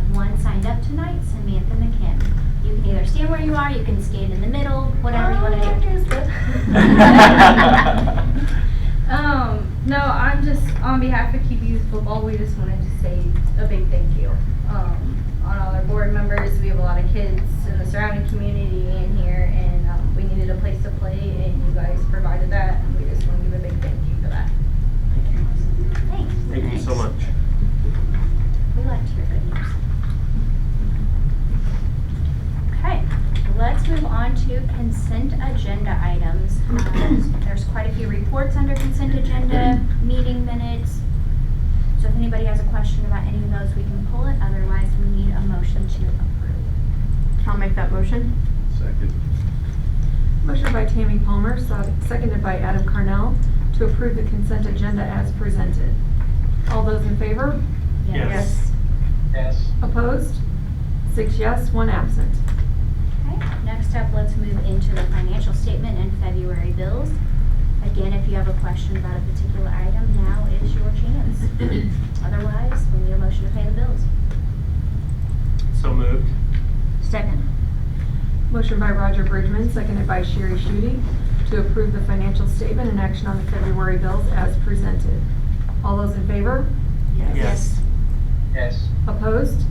have one signed up tonight, Samantha McKim. You can either stand where you are, you can stand in the middle, whatever you want to do. No, I'm just, on behalf of Keep Youth Football, we just wanted to say a big thank you. On all our board members, we have a lot of kids in the surrounding community in here, and we needed a place to play, and you guys provided that, and we just want to give a big thank you for that. Thanks. Thank you so much. We like to hear good news. Okay, let's move on to consent agenda items. There's quite a few reports under consent agenda, meeting minutes. So if anybody has a question about any of those, we can pull it. Otherwise, we need a motion to approve. I'll make that motion. Second. Motion by Tammy Palmer, seconded by Adam Carnell, to approve the consent agenda as presented. All those in favor? Yes. Yes. Opposed? 6 yes, 1 absent. Okay, next up, let's move into the financial statement and February bills. Again, if you have a question about a particular item, now is your chance. Otherwise, we need a motion to pay the bills. So moved. Second. Motion by Roger Bridgman, seconded by Sherry Schutte, to approve the financial statement and action on the February bills as presented. All those in favor? Yes. Yes. Opposed?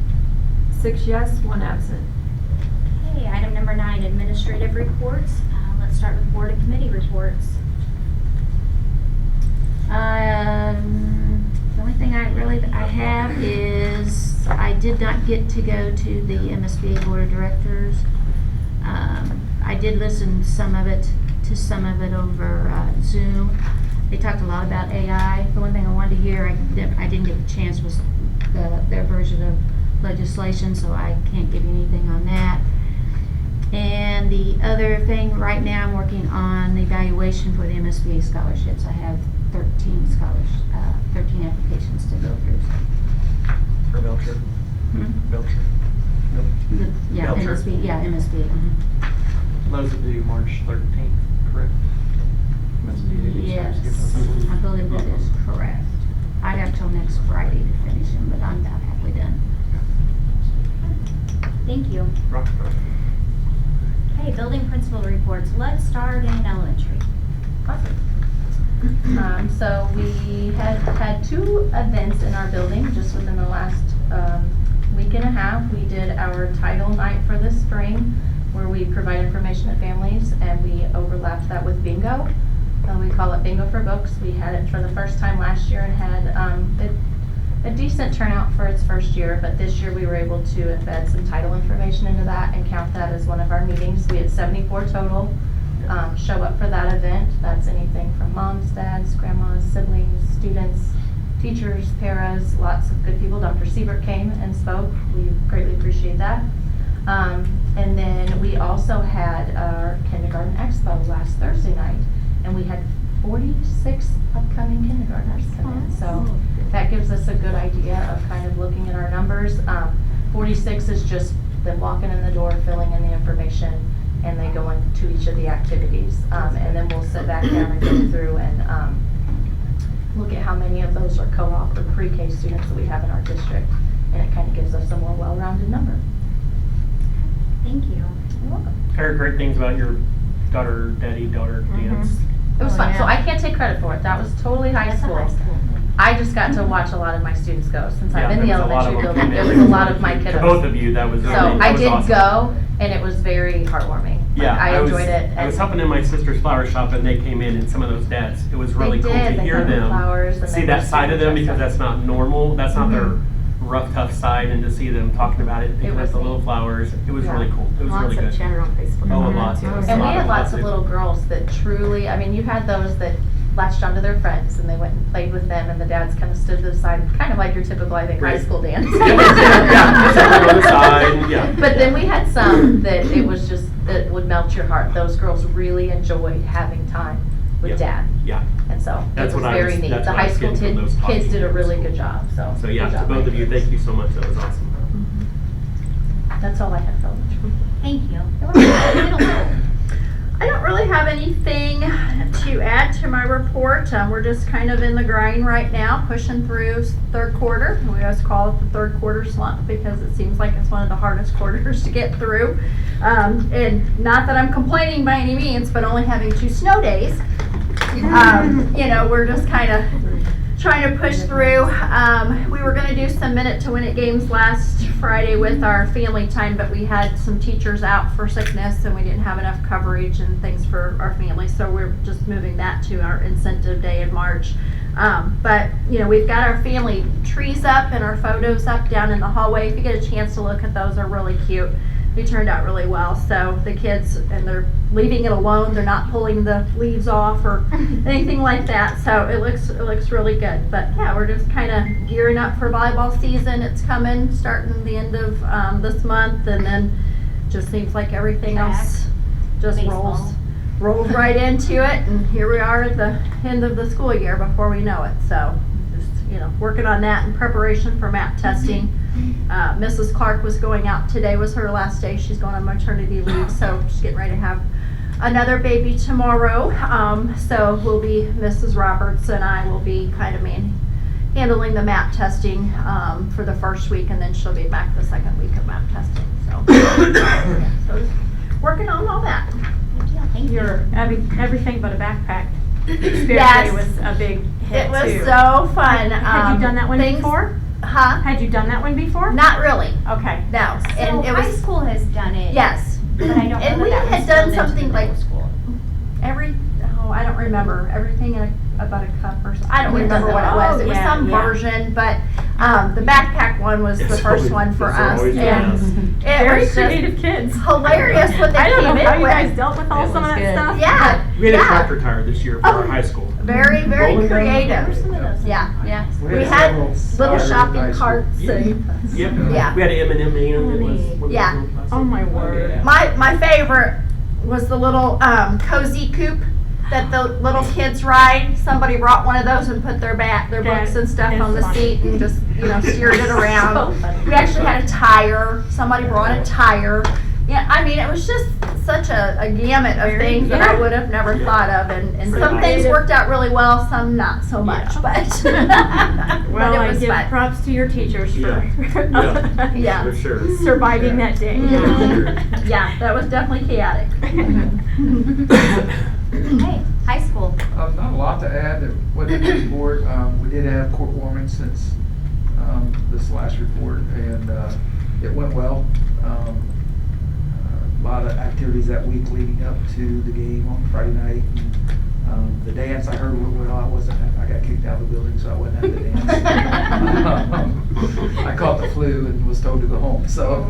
6 yes, 1 absent. Okay, item number 9, administrative reports. Let's start with board and committee reports. The only thing I have is I did not get to go to the MSBA Board of Directors. I did listen to some of it over Zoom. They talked a lot about AI. The one thing I wanted to hear, I didn't get the chance, was their version of legislation, so I can't give you anything on that. And the other thing, right now I'm working on the evaluation for the MSBA scholarships. I have 13 applications to go through. For Belcher. Belcher. Yeah, Belcher. MSBA. Those are due March 13th, correct? Yes, I believe that is correct. I have till next Friday to finish them, but I'm about halfway done. Thank you. Okay, building principal reports. Let's start in elementary. Awesome. So we had 2 events in our building just within the last week and a half. We did our title night for the spring, where we provide information to families, and we overlapped that with bingo. We call it Bingo for Books. We had it for the first time last year and had a decent turnout for its first year, but this year we were able to embed some title information into that and count that as one of our meetings. We had 74 total show up for that event. That's anything from moms, dads, grandmas, siblings, students, teachers, paras, lots of good people. Dr. Siebert came and spoke. We greatly appreciate that. And then we also had our kindergarten expo last Thursday night, and we had 46 upcoming kindergartners come in. So that gives us a good idea of kind of looking at our numbers. 46 is just them walking in the door, filling in the information, and they go into each of the activities. And then we'll sit back down and go through and look at how many of those are co-op or pre-K students that we have in our district. And it kind of gives us a more well-rounded number. Thank you. You're welcome. I heard great things about your daughter dance. It was fun. yeah. So I can't take credit for it. That was totally high That's a school. high school thing. I just got to watch a lot of my students go since Yeah, I'm in the there was a lot elementary of them building. came There in. was a lot of my kiddos. To both of you, that was So that I was did awesome. go, and it was very heartwarming. Yeah, Like, I enjoyed it. I was and helping in my sister's flower shop, and they came in, and some of those dads, it was really cool did. to They hear got the them, flowers and see they that were side of them, super because dressed that's not normal. That's not their Mhm. rough, tough side, and to see them talking about it, picking up was the little neat. flowers, it was Yeah. really cool. It was Lots really of good. chatter on Facebook. Oh, on that, lots too. of us. And we lot had of lots of positive. little girls that truly, I mean, you had those that latched onto their friends and they went and played with them, and the dads kind of stood to the side, kind of like your typical, I think, high Right. school dance. Yeah, just everyone on the side, yeah. But then we had some that it was just, that would melt your heart. Those girls really enjoyed having time with Yeah. dad. Yeah. And so That's it was what I very was- neat. that's The what I high was school getting from those talking kids did a really schools. good job. So So yeah, good to job, both of Mike. you, thank you so much. That was awesome. That's all I had for elementary. Thank you. You're welcome. Middle school. I don't really have anything to add to my report. We're just kind of in the grind right now, pushing through third quarter. We always call it the third quarter slump because it seems like it's one of the hardest quarters to get through. And not that I'm complaining by any means, but only having 2 snow days, we're just kind of trying to push through. We were going to do some minute to win it games last Friday with our family time, but we had some teachers out for sickness and we didn't have enough coverage and things for our family, so we're just moving that to our incentive day in March. But we've got our family trees up and our photos up down in the hallway. If you get a chance to look at those, they're really cute. They turned out really well. So the kids, and they're leaving it alone. They're not pulling the leaves off or anything like that. So it looks really good. But yeah, we're just kind of gearing up for volleyball season. It's coming, starting the end of this month, and then just seems like everything else just Baseball. rolls right into it. And here we are at the end of the school year before we know it. So just working on that in preparation for MAP testing. Mrs. Clark was going out today, was her last day. She's going on maternity leave, so she's getting ready to have another baby tomorrow. So we'll be, Mrs. Roberts and I will be kind of handling the MAP testing for the first week, and then she'll be back the second week of MAP testing. So, so working on all that. Thank you. Your everything but a backpack experience Yes. was a big hit It was too. so fun. Had you done that one things- before? Huh? Had you done that one before? Not really. Okay. No. So And it high was school has done it. yes. But I don't know And that we that had was done spilled into something the like middle school. I don't remember everything in about a cup or something. I don't We've remember done what it that. was. It was Yeah, some yeah. version, but the backpack one was the It's first always- one for those are us, always the and best. it Very was just creative kids. hilarious what they I don't came know in how you with. guys dealt with all It some of was that good. stuff. Yeah, We had a yeah. tractor tire this year for our high school. Very, very Rolling down the What were creative. some of those? Yeah, yeah. We We had had several little tires in shopping high school. carts Yeah. and Yep. Yeah. We had an M&M man. It was one of Yeah. those little plastic- Oh my word. yeah. my favorite was the little cozy coupe that the little kids ride. Somebody brought one of those and put their books and stuff is on the funny. seat and just steered it around. So funny. We actually had a tire. Somebody brought a tire. Yeah, I mean, it was just such a gamut of Very- things that I yeah. would have never Yeah. thought of, and Pretty some nice. things worked out really well, some not so much, Yeah. but Well, but it I was give fun. props to your teachers for Yeah. For sure. surviving that day. Mhm. Yeah, that was definitely chaotic. Hey, high school. Not a lot to add that what the report. We did have court warming since this last report, and it went well. A lot of activities that week leading up to the game on Friday night. And, the dance I heard went well. I got kicked out of the building, so I wasn't at the dance. I caught the flu and was told to go home. So,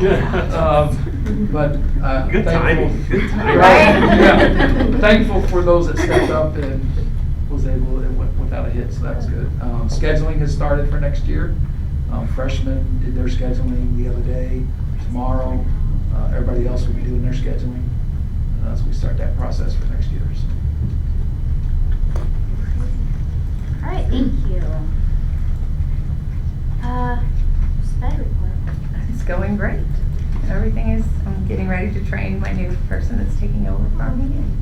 but Good timing. Good timing. Right? Yeah. Thankful for those that stepped up and was able, it went without a hit, so that was good. Scheduling has started for next year. Freshmen did their scheduling the other day, tomorrow. Everybody else will be doing their scheduling as we start that process for next year. So. All right, thank you. Sped report. It's going great. Everything is, I'm getting ready to train my new person that's taking over from me, and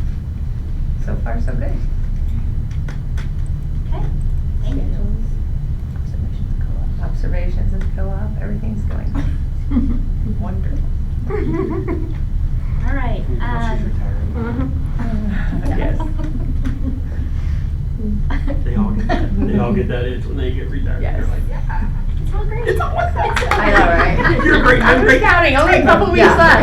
so far so good. Okay, thank you. Schedules, observations of co-op, everything's going wonderful. All right. Plus she's retiring. Yes. They all get that itch when they get retired. Yes. They're like, yeah. It's all great. It's all worth it. I know, right? You're great. I'm great. Counting, only a couple weeks Yeah. left.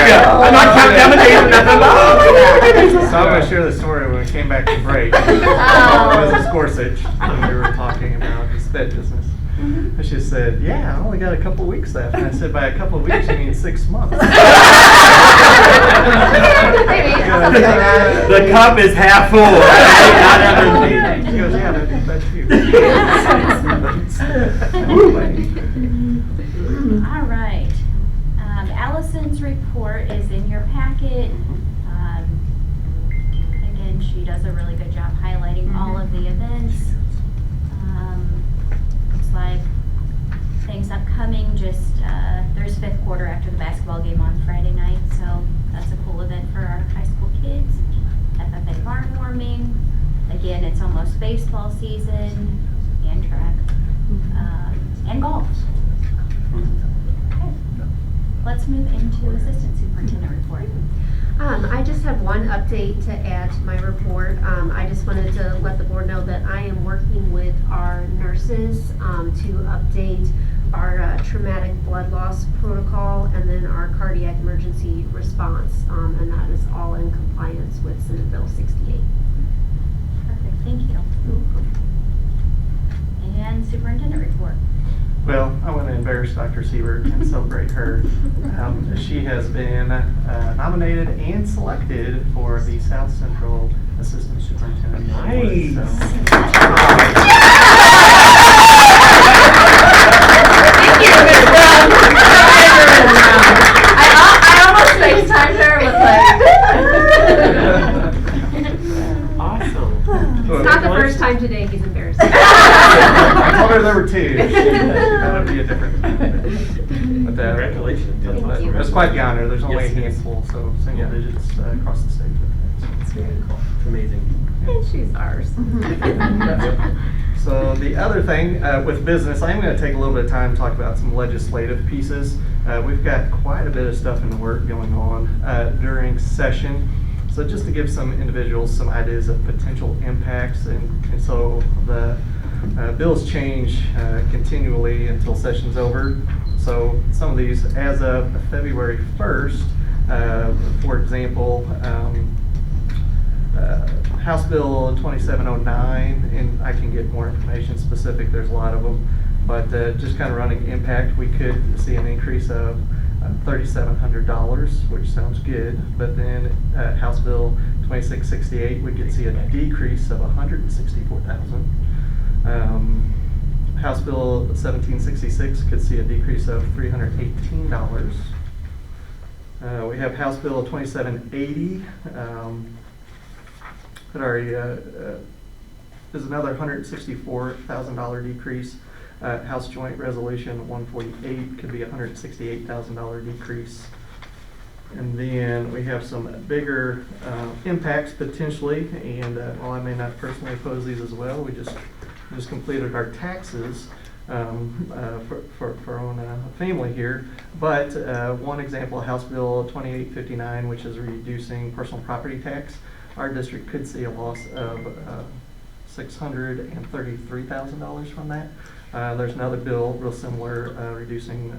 Yeah, I'm not counting down the days or nothing. Oh, So I'm going to share the story when we came back from break. Oh. Mrs. Gorsuch, and we were talking about the sped business. And she said, yeah, I only got a couple weeks left. And I said, by a couple of weeks, you mean 6 months. Maybe, something like that. The cup is half full. Not everything. She goes, yeah, that's you. All right. Allison's report is in your packet. Again, she does a really good job highlighting all of the events. Looks like things upcoming, just, there's fifth quarter after the basketball game on Friday night, so that's a cool event for our high school kids. FFA barn warming, again, it's almost baseball season, and track, and golf. Okay. Let's move into assistant superintendent report. I just have one update to add to my report. I just wanted to let the board know that I am working with our nurses to update our traumatic blood loss protocol and then our cardiac emergency response, and that is all in compliance with Senate Bill 68. Perfect, thank you. And superintendent report. Well, I want to embarrass Dr. Siebert and celebrate her. She has been nominated and selected for the South Central Assistant Superintendent Award. Nice. I almost FaceTimed her with Awesome. It's not the first time today he's embarrassed. I told her there were two. That would be a different time. But Congratulations. that's quite the honor. There's only Yes, a it is. handful, so single digits across the state. It's very cool. It's amazing. And she's ours. So the other thing with business, I am going to take a little bit of time to talk about some legislative pieces. We've got quite a bit of stuff in the work going on during session. So just to give some individuals some ideas of potential impacts, and so the bills change continually until session's over. So some of these, as of February 1st, for example, House Bill 2709, and I can get more information specific, there's a lot of them, but just kind of running impact, we could see an increase of $3,700, which sounds good, but then House Bill 2668, we could see a decrease of $164,000. House Bill 1766 could see a decrease of $318. We have House Bill 2780. That already is another $164,000 decrease. House Joint Resolution 148 could be a $168,000 decrease. And then we have some bigger impacts potentially, and while I may not personally oppose these as well, we just completed our taxes for our own family here. But one example, House Bill 2859, which is reducing personal property tax, our district could see a loss of $633,000 from that. There's another bill real similar, reducing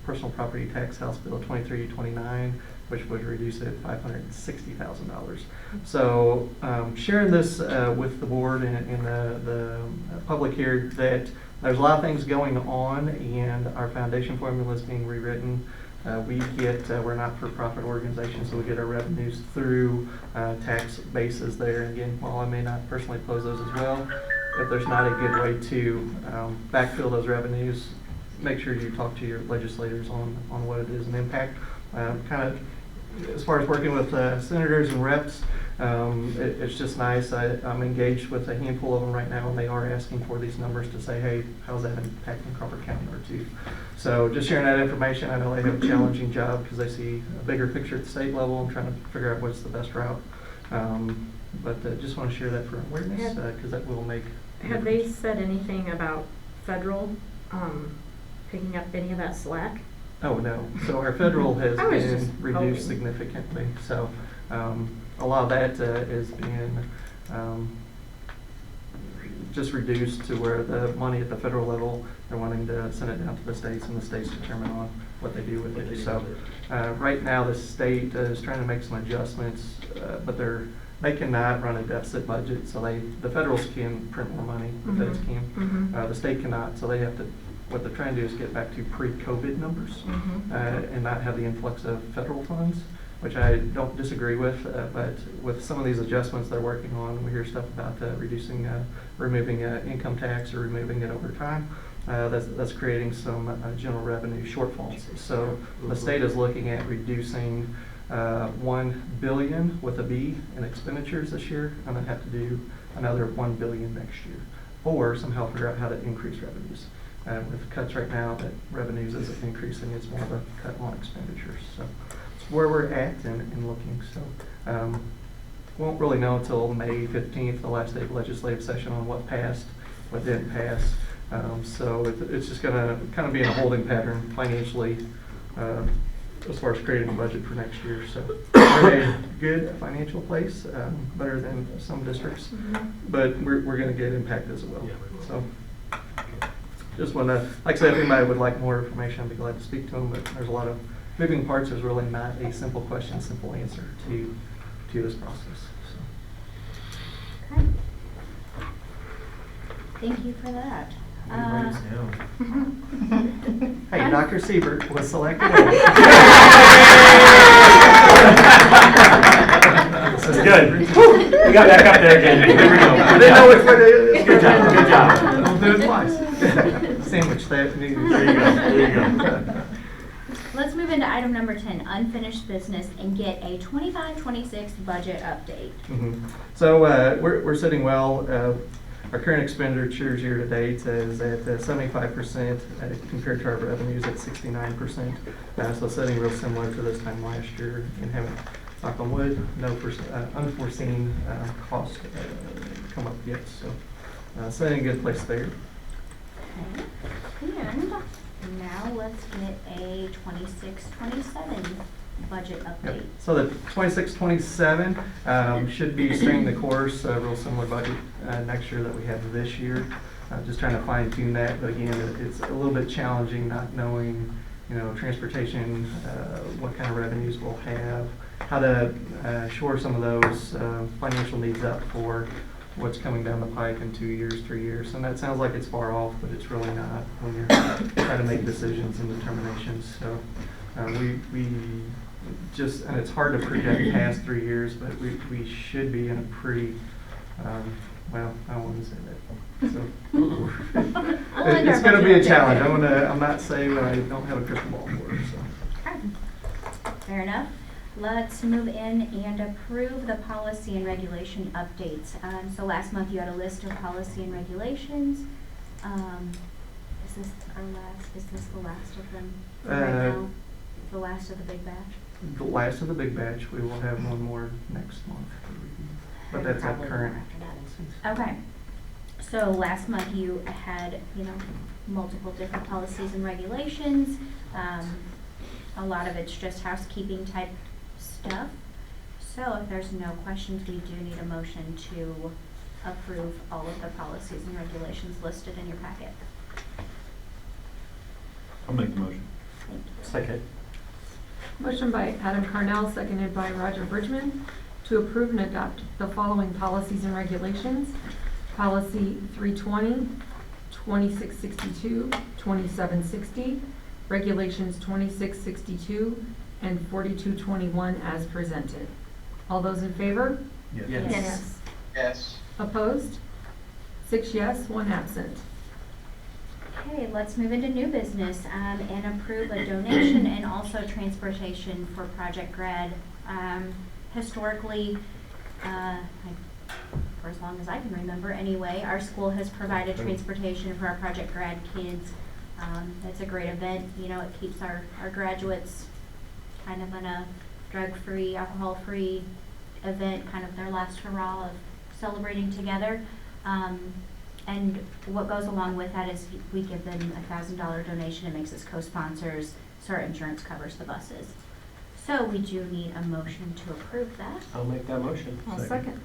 personal property tax, House Bill 2329, which would reduce it $560,000. So sharing this with the board and the public here, that there's a lot of things going on, and our foundation formula is being rewritten. We get, we're a not-for-profit organization, so we get our revenues through tax bases there. And again, while I may not personally oppose those as well, if there's not a good way to backfill those revenues, make sure you talk to your legislators on what it is and impact. Kind of as far as working with senators and reps, it's just nice. I'm engaged with a handful of them right now, and they are asking for these numbers to say, hey, how's that impacting Crawford County or two? So just sharing that information. I know they have a challenging job because they see a bigger picture at the state level and trying to figure out what's the best route. But just want to share that for awareness because that will make. Have they said anything about federal picking up any of that slack? Oh, no. So our federal has I was been just reduced hoping. significantly. So a lot of that is being just reduced to where the money at the federal level, they're wanting to send it down to the states, and the states determine on what they do with it. So right now the state is trying to make some adjustments, but they cannot run a deficit budget. So the federals can print more money, the feds can. The state cannot, so they have to. What they're trying to do is get back to pre-COVID numbers and not have the influx of federal funds, which I don't disagree with. But with some of these adjustments they're working on, we hear stuff about removing income tax or removing it over time. That's creating some general revenue shortfalls. So the state is looking at reducing $1 billion with a B in expenditures this year, and then have to do another $1 billion next year, or somehow figure out how to increase revenues. with cuts right now, that revenues isn't increasing, it's more of a cut on expenditures. So it's where we're at and looking. So won't really know until May 15th, the last day of legislative session, on what passed, what didn't pass. So it's just gonna kind of be in a holding pattern financially, as far as creating a budget for next year. So we're in a good financial place, better than some districts, but we're gonna get impact as well. So just wanna, like I said, if anybody would like more information, I'd be glad to speak to them, but there's a lot of moving parts. There's really not a simple question, simple answer to this process. So. Okay. Thank you for that. Hey, Dr. Siebert was selected. This is good. We got back up there again. Here we go. I didn't know which way to do it. Good job, good job. We'll do it twice. Sandwich that. There you go. Let's move into item number 10, unfinished business, and get a 25-26 budget update. So we're sitting well. Our current expenditures year to date is at 75% compared to our revenues at 69%. So sitting real similar to this time last year, and haven't, knock on wood, no unforeseen costs come up yet. So sitting in a good place there. Okay. And now let's get a 26-27 budget update. Yep. So the 26-27 should be staying the course, real similar budget next year that we have this year. Just trying to fine tune that, but again, it's a little bit challenging not knowing, transportation, what kind of revenues we'll have, how to shore some of those financial needs up for what's coming down the pike in 2 years, 3 years. And that sounds like it's far off, but it's really not when you're trying to make decisions and determinations. So we just, and it's hard to project past 3 years, but we should be in a pretty, well, I wouldn't say that. So it's going to be a challenge. I'm not saying that I don't have a crystal ball for it. So. Okay. Fair enough. Let's move in and approve the policy and regulation updates. So last month you had a list of policy and regulations. Is this the last of them right now? The last of the big batch? The last of the big batch. We will have one more next month. But that's at current policies. Okay. So last month you had, multiple different policies and regulations. A lot of it's just housekeeping type stuff. So if there's no questions, we do need a motion to approve all of the policies and regulations listed in your packet. I'll make the motion. Thank you. Second. Motion by Adam Carnell, seconded by Roger Bridgman, to approve and adopt the following policies and regulations. Policy 320, 2662, 2760, regulations 2662, and 4221 as presented. All those in favor? Yes. Yes. Opposed? 6 yes, 1 absent. Okay, let's move into new business and approve a donation and also transportation for Project Grad. Historically, for as long as I can remember anyway, our school has provided transportation for our Project Grad kids. It's a great event. It keeps our graduates kind of in a drug-free, alcohol-free event, kind of their last hurrah of celebrating together. And what goes along with that is we give them a $1,000 donation. It makes us co-sponsors, so our insurance covers the buses. So we do need a motion to approve that. I'll make that motion. I'll second.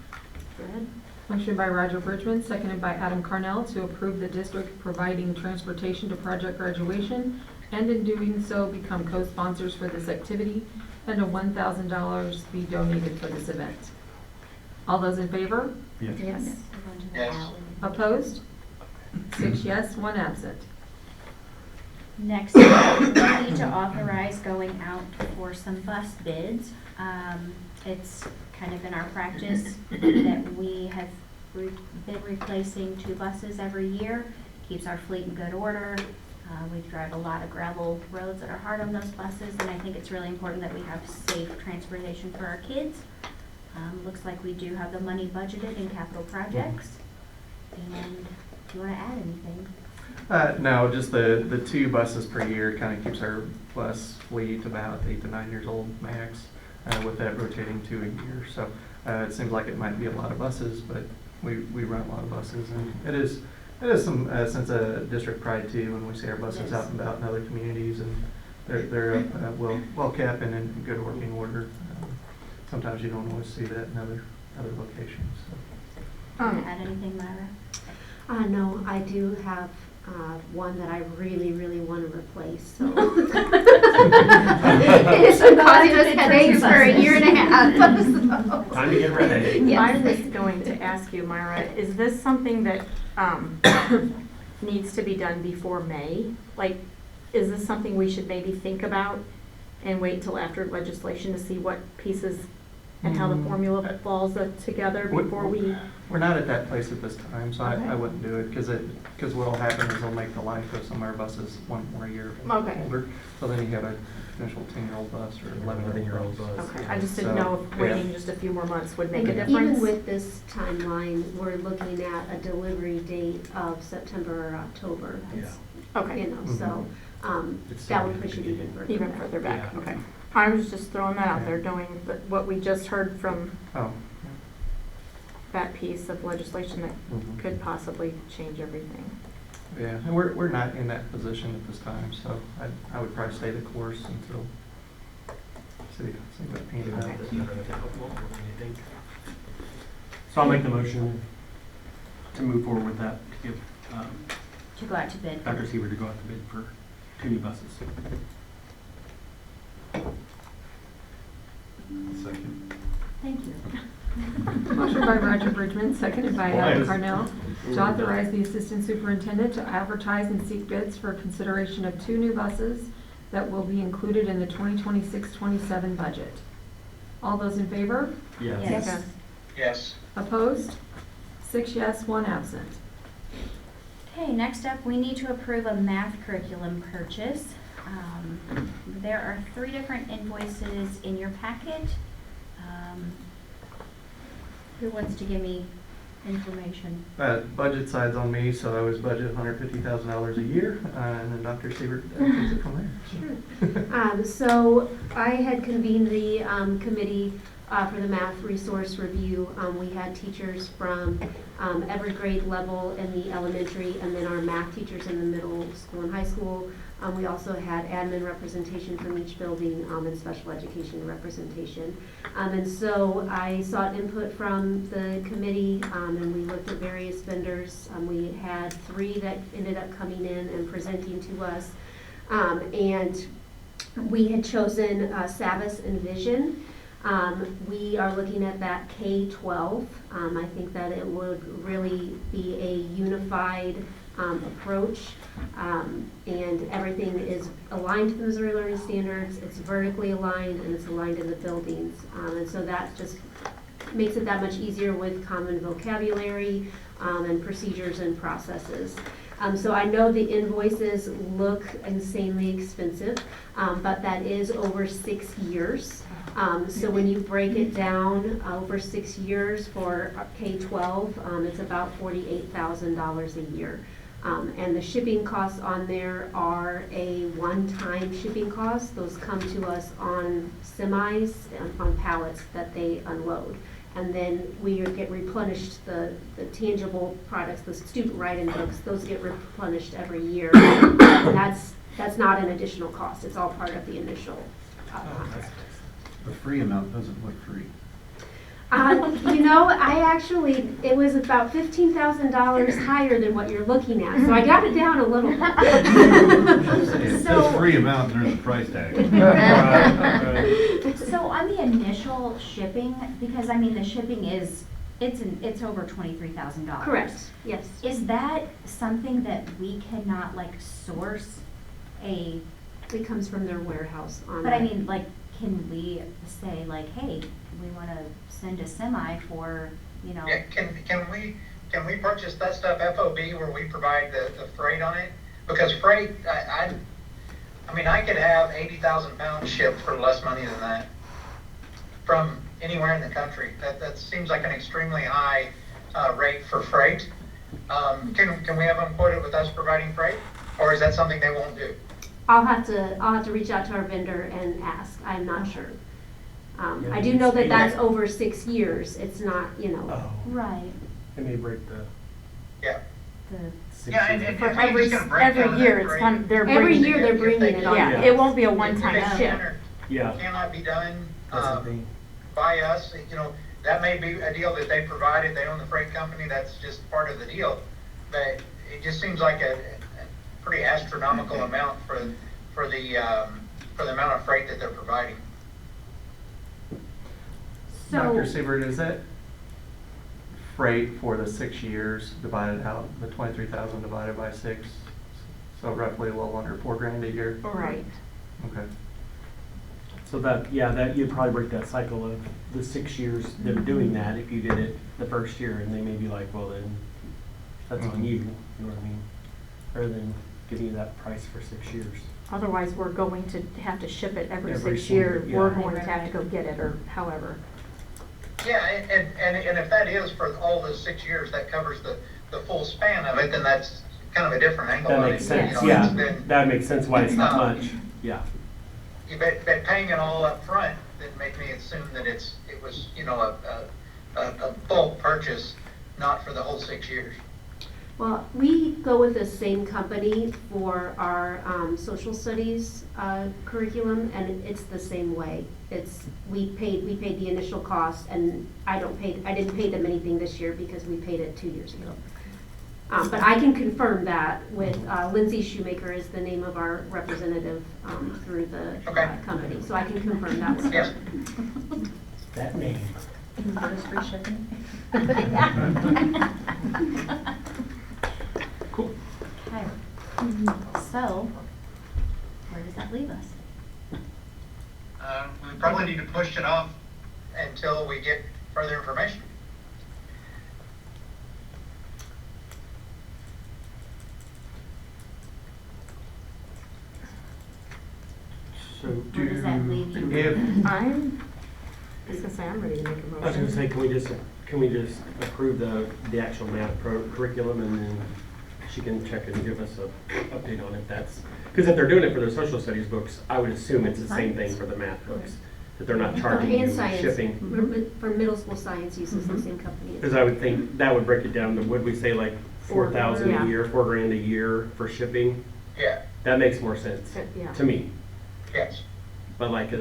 Go ahead. Motion by Roger Bridgman, seconded by Adam Carnell, to approve the district providing transportation to project graduation, and in doing so become co-sponsors for this activity, and a $1,000 be donated for this event. All those in favor? Yes. We're going to the Yes. alley. Opposed? 6 yes, 1 absent. Next, we need to authorize going out for some bus bids. It's kind of in our practice that we have been replacing 2 buses every year. Keeps our fleet in good order. We drive a lot of gravel roads that are hard on those buses, and I think it's really important that we have safe transportation for our kids. Looks like we do have the money budgeted in capital projects. And do you want to add anything? No, just the 2 buses per year kind of keeps our bus fleet about 8 to 9 years old max, with that rotating 2 a year. So it seems like it might be a lot of buses, but we run a lot of buses, and it is some sense of district pride too when we see our buses out and about in other communities, and they're well kept and in good working order. Sometimes you don't always see that in other locations. So. Want to add anything, Myra? No, I do have one that I really, really want to replace, so. It's been causing us headaches for a year and a half. So. Time to get ready. Yes. I was going to ask you, Myra, is this something that needs to be done before May? Like, is this something we should maybe think about and wait till after legislation to see what pieces and how the formula falls together before we? We're not at that place at this time, so Okay. I wouldn't do it, because what'll happen is they'll make the life of some of our buses 1 more year Okay. older. So then you have a potential 10-year-old bus or 11-year-old bus. Okay, I just didn't So, know if waiting just a few more months would make a And difference. even with this timeline, we're looking at a delivery date of September or October. Okay, You know, so, It's that would so push it even further. even back. further back, Yeah. okay. I was just throwing that out there, knowing that what we just heard from Oh. that piece of legislation that Mhm. could possibly change everything. Yeah, and we're not in that position at this time, so I would probably stay the course until see what painted out. Okay. So I'll make the motion to move forward with that, to give To go out to bid. Dr. Seaver to go out to bid for 2 new buses. Second. Thank you. Motion by Roger Bridgman, seconded by Adam Why? Carnell, to authorize the Assistant Superintendent to advertise and seek bids for consideration of 2 new buses that will be included in the 2026-27 budget. All those in favor? Yes. Yes. Yes. Opposed? 6 yes, 1 absent. Okay, next up, we need to approve a math curriculum purchase. There are 3 different invoices in your packet. Who wants to give me information? Budget side's on me, so I was budgeted $150,000 a year, and then Dr. Siebert takes it from there. Sure. So I had convened the committee for the math resource review. We had teachers from every grade level in the elementary, and then our math teachers in the middle school and high school. We also had admin representation from each building and special education representation. And so I sought input from the committee, and we looked at various vendors. We had 3 that ended up coming in and presenting to us. And we had chosen Savas and Vision. We are looking at that K-12. I think that it would really be a unified approach, and everything is aligned to the Missouri Learning Standards. It's vertically aligned, and it's aligned in the buildings. And so that just makes it that much easier with common vocabulary and procedures and processes. So I know the invoices look insanely expensive, but that is over 6 years. So when you break it down over 6 years for K-12, it's about $48,000 a year. And the shipping costs on there are a one-time shipping cost. Those come to us on semis, on pallets that they unload. And then we get replenished, the tangible products, the student write-in books, those get replenished every year. And that's not an additional cost. It's all part of the initial contract. The free amount doesn't look free. It was about $15,000 higher than what you're looking at, so I got it down a little bit. It says free amount and there's a price tag. So on the initial shipping, because I mean, the shipping is, it's over $23,000. Correct, yes. Is that something that we cannot like source a, It comes from their warehouse on but I that. mean, like, can we say like, hey, we want to send a semi for, you know? Yeah, can we purchase that stuff FOB where we provide the freight on it? Because freight, I mean, I could have 80,000 pounds shipped for less money than that from anywhere in the country. That seems like an extremely high rate for freight. Can we have them quoted with us providing freight? Or is that something they won't do? I'll have to reach out to our vendor and ask, I'm not sure. Yeah, I do know that it's- that's over 6 years, it's not, you know. Oh, Right. it may break the Yeah. The, 6 Yeah, and years. if For they're every, just gonna break down every year, that it's freight, come, they're Every bringing year it. they're if bringing they it can- on. Yeah, it won't be a if one-time it's ship. done or Yeah. Cannot be done, That's the thing. by us, you know, that may be a deal that they provided, they own the freight company, that's just part of the deal. But it just seems like a pretty astronomical amount for the amount of freight that they're providing. Dr. So, Siebert, is that freight for the 6 years divided out, the 23,000 divided by 6? So roughly a little under $4,000 a year? Right. Okay. So that, yeah, that, you'd probably break that cycle of the 6 years them doing that if you did it the first year, and they may be like, well, then, that's on you, you know what I mean? Rather than giving you that price for 6 years. Otherwise, we're going to have to ship it every Every 6 years. single- We're yeah. going to have to go get it, or however. Yeah, and if that is for all those 6 years, that covers the full span of it, then that's kind of a different angle That on it. makes You sense, know, yeah, it's been- that makes sense why it's not Um, much, yeah. But paying it all up front, then make me assume that it was, you know, a bulk purchase, not for the whole 6 years. well, we go with the same company for our social studies curriculum, and it's the same way. We paid the initial cost, and I didn't pay them anything this year because we paid it 2 years ago. But I can confirm that with Lindsay Shoemaker is the name of our representative through the Okay. company, so I can confirm that with Yes. her. That name. Can you get us free shipping? Cool. okay. So, where does that leave us? We probably need to push it off until we get further information. So Where does that leave you? If, I was gonna say, I'm ready to make a motion. I was gonna say, can we just approve the actual math curriculum, and then she can check and give us a update on if that's, because if they're doing it for their social studies books, I would assume it's the same thing for the math books, that they're not charging And you science, shipping. for middle school science uses the same company. Because I would think that would break it down to, would we say like 4,000 Yeah. a year, $4,000 a year for shipping? Yeah, That makes more sense Yeah. to me. yes. But like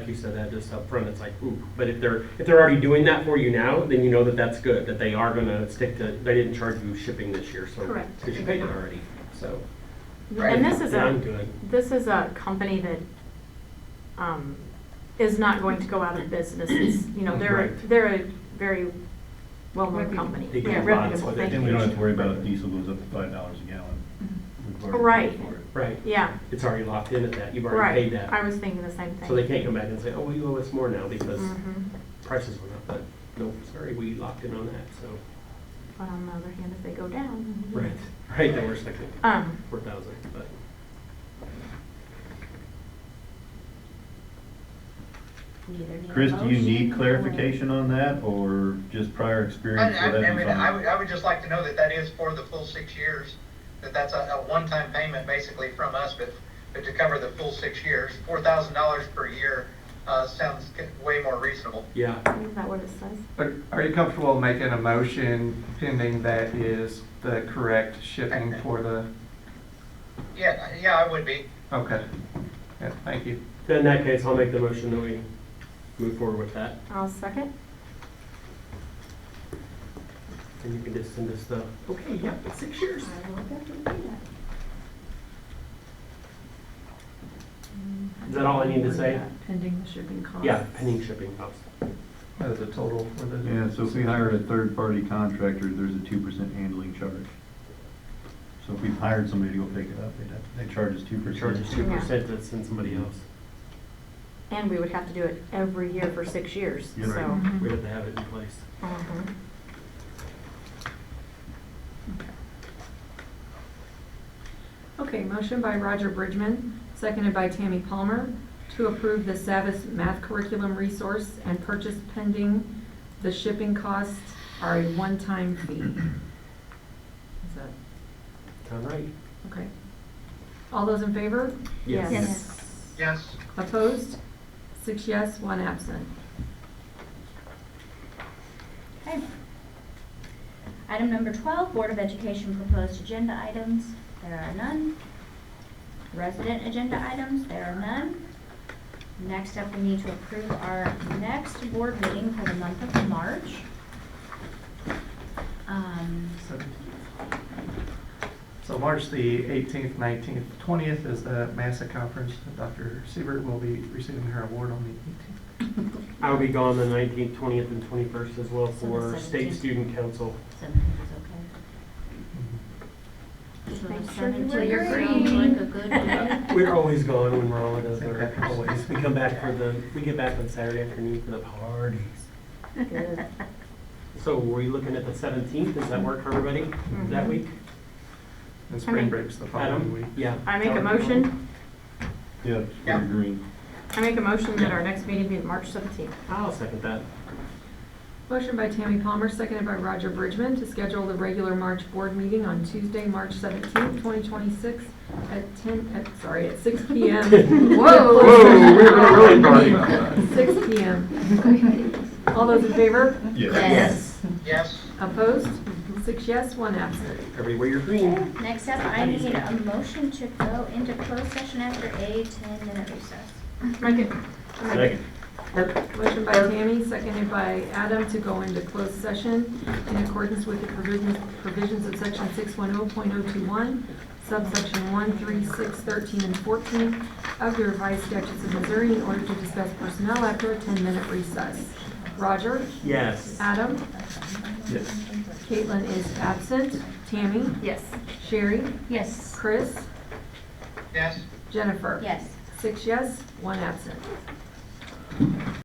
you said, that just up front, it's like, ooh. But if they're already doing that for you now, then you know that that's good, that they are gonna stick to, they didn't charge you shipping this year, so. Correct. Because you paid it already, so. And this is Then I'm a, good. this is a company that, is not going to go out of business. It's, you know, Right. they're a very well-known company. They get Yeah, lots reputable, of thank And we you. don't have to worry about if diesel goes up to $5 a gallon. We've already Right. paid for it. Right. Yeah, It's already locked in at that, you've already paid right. that. I was thinking the same thing. So they can't come back and say, oh, well, you owe us more now because Mhm. prices went up, but no, sorry, we locked in on that, so. But on the other hand, if they go down. Right, then we're stuck at Um, 4,000, but. We either need a Chris, do you need motion or- clarification on that, or just prior experience? I Would that be mean, fine? I would just like to know that is for the full 6 years, that's a one-time payment basically from us, but to cover the full 6 years. $4,000 per year sounds way more reasonable. Yeah, Is that what it says? But are you comfortable making a motion pending that is the correct shipping for the, Yeah, I would be. okay. Yeah, thank you. then in that case, I'll make the motion that we move forward with that. I'll second. And you can just send us the, okay, yeah, it's 6 years. I will definitely do that. Is that all I need to say? Pending the shipping costs. Yeah, pending shipping costs. As a total for the. Yeah, so if we hire a third-party contractor, there's a 2% handling charge. So if we hired somebody to go pick it up, they charge us 2%. Charges 2% to send somebody else. And we would have to do it every year for 6 years, Yeah. so. Mhm. We have to have it in place. Mhm. Okay, motion by Roger Bridgman, seconded by Tammy Palmer, to approve the Savas math curriculum resource and purchase pending. The shipping costs are a one-time fee. that, Sound right? okay. All those in favor? Yes. Yes. Opposed? 6 yes, 1 absent. Okay. Item number 12, Board of Education proposed agenda items. There are none. Resident agenda items, there are none. Next up, we need to approve our next board meeting for the month of March. So March the 18th, 19th, 20th is the MASA conference. Dr. Siebert will be receiving her award on the 18th. I will be gone the 19th, 20th, and 21st as well So for the State 17th. Student Council. 17th is okay. So Make the sure you 17th wear your sounds green. like a good day. We're always gone when we're those are Okay. always. We come back we get back on Saturday afternoon for the parties. Good. So were you looking at the 17th? Does that work for everybody that Mhm. week? And spring breaks the following week. Adam? Yeah. I make a motion, Yeah, Yeah. green. I make a motion that our next meeting be March 17th. I'll second that. Motion by Tammy Palmer, seconded by Roger Bridgman, to schedule the regular March board meeting on Tuesday, March 17th, 2026 at 6 p.m. Whoa, we're gonna really party. 6 p.m. All those in favor? Yes. Yes. Opposed? 6 yes, 1 absent. Everybody wear your green. Next up, I need a motion to go into closed session after a 10-minute recess. Make it. Second. Motion by Tammy, seconded by Adam, to go into closed session in accordance with the provisions of section 610.021, subsection 1, 3, 6, 13, and 14 of the revised statutes of Missouri in order to discuss personnel after a 10-minute recess. Roger? Yes. Adam? Yes. Caitlin is absent. Tammy? Yes. Sherry? Yes. Chris? Yes. Jennifer? Yes. 6 yes, 1 absent.